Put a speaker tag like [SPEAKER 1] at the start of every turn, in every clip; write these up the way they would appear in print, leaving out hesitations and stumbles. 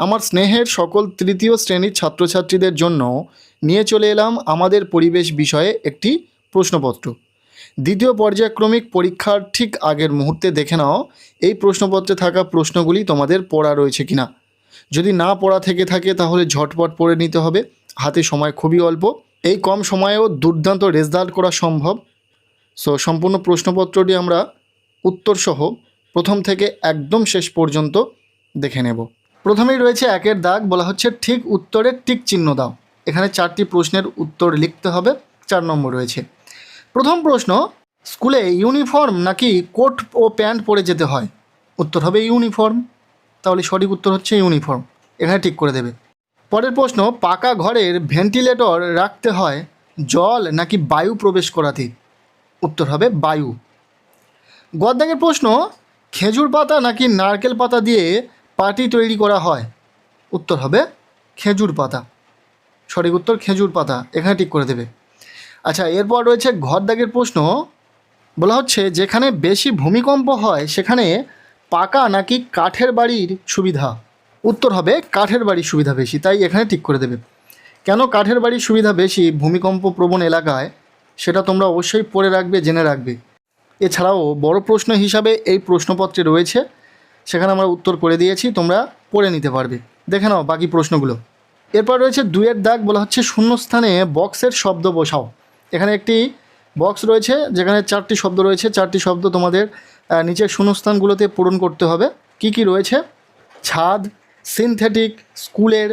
[SPEAKER 1] আমার স্নেহের সকল তৃতীয় শ্রেণীর ছাত্রছাত্রীদের জন্য নিয়ে চলে এলাম আমাদের পরিবেশ বিষয়ে একটি প্রশ্নপত্র। দ্বিতীয় পর্যায়ক্রমিক পরীক্ষার ঠিক আগের মুহূর্তে দেখে নাও এই প্রশ্নপত্রে থাকা প্রশ্নগুলি তোমাদের পড়া রয়েছে কিনা। যদি না পড়া থেকে থাকে তাহলে ঝটপট পড়ে নিতে হবে, হাতে সময় খুবই অল্প। এই কম সময়েও দুর্দান্ত রেজাল্ট করা সম্ভব। সম্পূর্ণ প্রশ্নপত্রটি আমরা উত্তরসহ প্রথম থেকে একদম শেষ পর্যন্ত দেখে নেব। প্রথমেই রয়েছে একের দাগ, বলা হচ্ছে ঠিক উত্তরের টিক চিহ্ন দাও। এখানে 4টি প্রশ্নের উত্তর লিখতে হবে। 4 নম্বর রয়েছে। প্রথম প্রশ্ন, স্কুলে ইউনিফর্ম নাকি কোট ও প্যান্ট পরে যেতে হয়? উত্তর হবে ইউনিফর্ম। তাহলে সঠিক উত্তর হচ্ছে ইউনিফর্ম, এখানে ঠিক করে দেবে। পরের প্রশ্ন, পাকা ঘরের ভেন্টিলেটর রাখতে হয় জল নাকি বায়ু প্রবেশ করাতে? উত্তর হবে বায়ু। গদ্দাগের প্রশ্ন, খেজুর পাতা নাকি নারকেল পাতা দিয়ে পাটি তৈরি করা হয়? উত্তর হবে খেজুর পাতা। সঠিক উত্তর খেজুর পাতা, এখানে ঠিক করে দেবে। আচ্ছা, এরপর রয়েছে ঘরদাগের প্রশ্ন, বলা হচ্ছে যেখানে বেশি ভূমিকম্প হয় সেখানে পাকা নাকি কাঠের বাড়ির সুবিধা? উত্তর হবে কাঠের বাড়ির সুবিধা বেশি, তাই এখানে ঠিক করে দেবে। কেন কাঠের বাড়ির সুবিধা বেশি ভূমিকম্প প্রবণ এলাকায়, সেটা তোমরা অবশ্যই পড়ে রাখবে, জেনে রাখবে। এছাড়াও বড় প্রশ্ন হিসাবে এই প্রশ্নপত্রে রয়েছে, সেখানে আমরা উত্তর করে দিয়েছি, তোমরা পড়ে নিতে পারবে। দেখে নাও বাকি প্রশ্নগুলো। এরপর রয়েছে 2-এর দাগ, বলা হচ্ছে শূন্যস্থানে বক্সের শব্দ বসাও। এখানে একটি বক্স রয়েছে যেখানে 4টি শব্দ রয়েছে। 4টি শব্দ তোমাদের নিচের শূন্যস্থানগুলোতে পূরণ করতে হবে। কি কি রয়েছে? ছাদ, সিনথেটিক, স্কুলের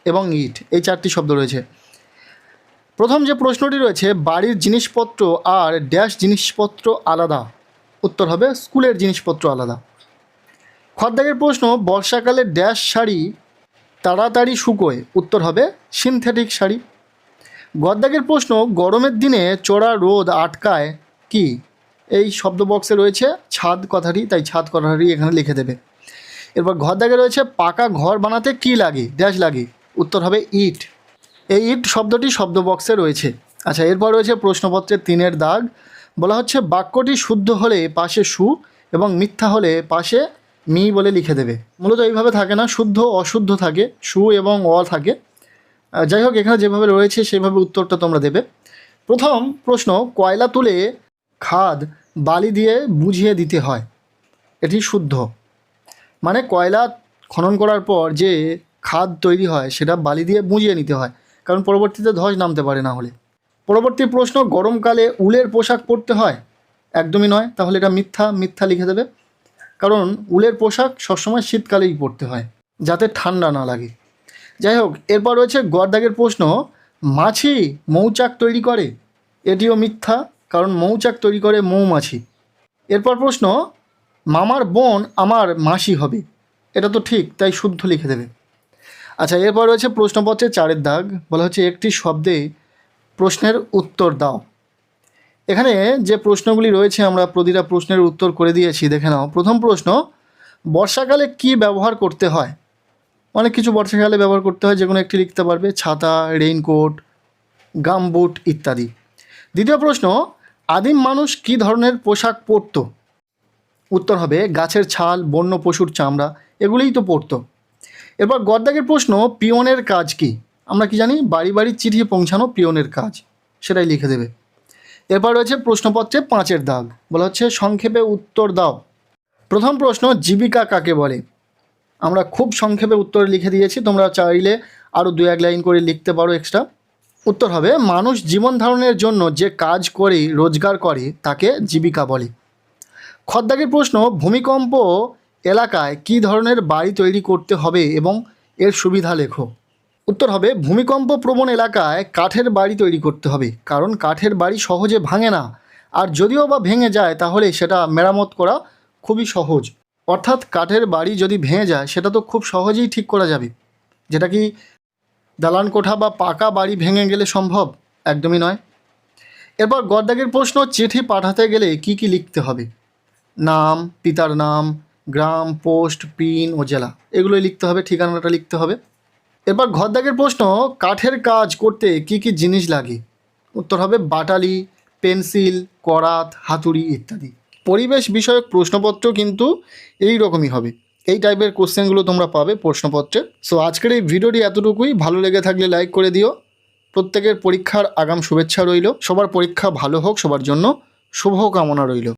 [SPEAKER 1] এবং ইট, এই 4টি শব্দ রয়েছে। প্রথম যে প্রশ্নটি রয়েছে, বাড়ির জিনিসপত্র আর ড্যাশ জিনিসপত্র আলাদা। উত্তর হবে স্কুলের জিনিসপত্র আলাদা। খদ্দাগের প্রশ্ন, বর্ষাকালে ড্যাশ শাড়ি তাড়াতাড়ি শুকোয়? উত্তর হবে সিনথেটিক শাড়ি। গদ্দাগের প্রশ্ন, গরমের দিনে চড়া রোদ আটকায় কি? এই শব্দ বক্সে রয়েছে ছাদ কথাটি, তাই ছাদ কথাটি এখানে লিখে দেবে। এরপর ঘরদাগে রয়েছে পাকা ঘর বানাতে কি লাগে? ড্যাশ লাগে। উত্তর হবে ইট। এই ইট শব্দটি শব্দ বক্সে রয়েছে। আচ্ছা, এরপর রয়েছে প্রশ্নপত্রের 3-এর দাগ, বলা হচ্ছে বাক্যটি শুদ্ধ হলে পাশে সু এবং মিথ্যা হলে পাশে মি বলে লিখে দেবে। মূলত এইভাবে থাকে না, শুদ্ধ অশুদ্ধ থাকে, সু এবং অ থাকে। যাই হোক, এখানে যেভাবে রয়েছে সেভাবে উত্তরটা তোমরা দেবে। প্রথম প্রশ্ন, কয়লা তুলে খাদ বালি দিয়ে বুঝিয়ে দিতে হয়। এটি শুদ্ধ, মানে কয়লা খনন করার পর যে খাদ তৈরি হয় সেটা বালি দিয়ে বুঝিয়ে নিতে হয়, কারণ পরবর্তীতে ধস নামতে পারে না হলে। পরবর্তী প্রশ্ন, গরমকালে উলের পোশাক পরতে হয়। একদমই নয়, তাহলে এটা মিথ্যা। মিথ্যা লিখে দেবে, কারণ উলের পোশাক সবসময় শীতকালেই পরতে হয় যাতে ঠান্ডা না লাগে। যাই হোক, এরপর রয়েছে গরদাগের প্রশ্ন, মাছি মৌচাক তৈরি করে। এটিও মিথ্যা, কারণ মৌচাক তৈরি করে মৌমাছি। এরপর প্রশ্ন, মামার বোন আমার মাসি হবে। এটা তো ঠিক, তাই শুদ্ধ লিখে দেবে। আচ্ছা, এরপর রয়েছে প্রশ্নপত্রের 4-এর দাগ, বলা হচ্ছে একটি শব্দে প্রশ্নের উত্তর দাও। এখানে যে প্রশ্নগুলি রয়েছে আমরা প্রতিটা প্রশ্নের উত্তর করে দিয়েছি, দেখে নাও। প্রথম প্রশ্ন, বর্ষাকালে কি ব্যবহার করতে হয়? অনেক কিছু বর্ষাকালে ব্যবহার করতে হয়, যে কোনো একটি লিখতে পারবে, ছাতা, রেইনকোট, গামবুট ইত্যাদি। দ্বিতীয় প্রশ্ন, আদিম মানুষ কী ধরনের পোশাক পরতো? উত্তর হবে গাছের ছাল, বন্য পশুর চামড়া, এগুলিই তো পরতো। এরপর গদ্দাগের প্রশ্ন, পিয়নের কাজ কি? আমরা কি জানি? বাড়ি বাড়ি চিঠি পৌঁছানো পিয়নের কাজ, সেটাই লিখে দেবে। এরপর রয়েছে প্রশ্নপত্রে 5-এর দাগ, বলা হচ্ছে সংক্ষেপে উত্তর দাও। প্রথম প্রশ্ন, জীবিকা কাকে বলে? আমরা খুব সংক্ষেপে উত্তর লিখে দিয়েছি, তোমরা চাইলে আরও 2-1 লাইন করে লিখতে পারো এক্সট্রা। উত্তর হবে মানুষ জীবন ধারণের জন্য যে কাজ করে রোজগার করে তাকে জীবিকা বলে। খদ্দাগের প্রশ্ন, ভূমিকম্প এলাকায় কী ধরনের বাড়ি তৈরি করতে হবে এবং এর সুবিধা লেখো। উত্তর হবে ভূমিকম্প প্রবণ এলাকায় কাঠের বাড়ি তৈরি করতে হবে, কারণ কাঠের বাড়ি সহজে ভাঙে না, আর যদিও বা ভেঙে যায় তাহলে সেটা মেরামত করা খুবই সহজ। অর্থাৎ কাঠের বাড়ি যদি ভেঙে যায় সেটা তো খুব সহজেই ঠিক করা যাবে, যেটা কি দালান কোঠা বা পাকা বাড়ি ভেঙে গেলে সম্ভব? একদমই নয়। এরপর গদ্দাগের প্রশ্ন, চিঠি পাঠাতে গেলে কি কি লিখতে হবে? নাম, পিতার নাম, গ্রাম, পোস্ট, পিন ও জেলা, এগুলোই লিখতে হবে, ঠিকানাটা লিখতে হবে। এরপর ঘরদাগের প্রশ্ন, কাঠের কাজ করতে কি কি জিনিস লাগে? উত্তর হবে বাটালি, পেন্সিল, করাত, হাতুড়ি ইত্যাদি। পরিবেশ বিষয়ক প্রশ্নপত্র কিন্তু এই রকমই হবে। এই টাইপের কোশ্চেনগুলো তোমরা পাবে প্রশ্নপত্রে। সো আজকের এই ভিডিওটি এতটুকুই। ভালো লেগে থাকলে লাইক করে দিও। প্রত্যেকের পরীক্ষার আগাম শুভেচ্ছা রইল। সবার পরীক্ষা ভালো হোক, সবার জন্য শুভ কামনা রইল।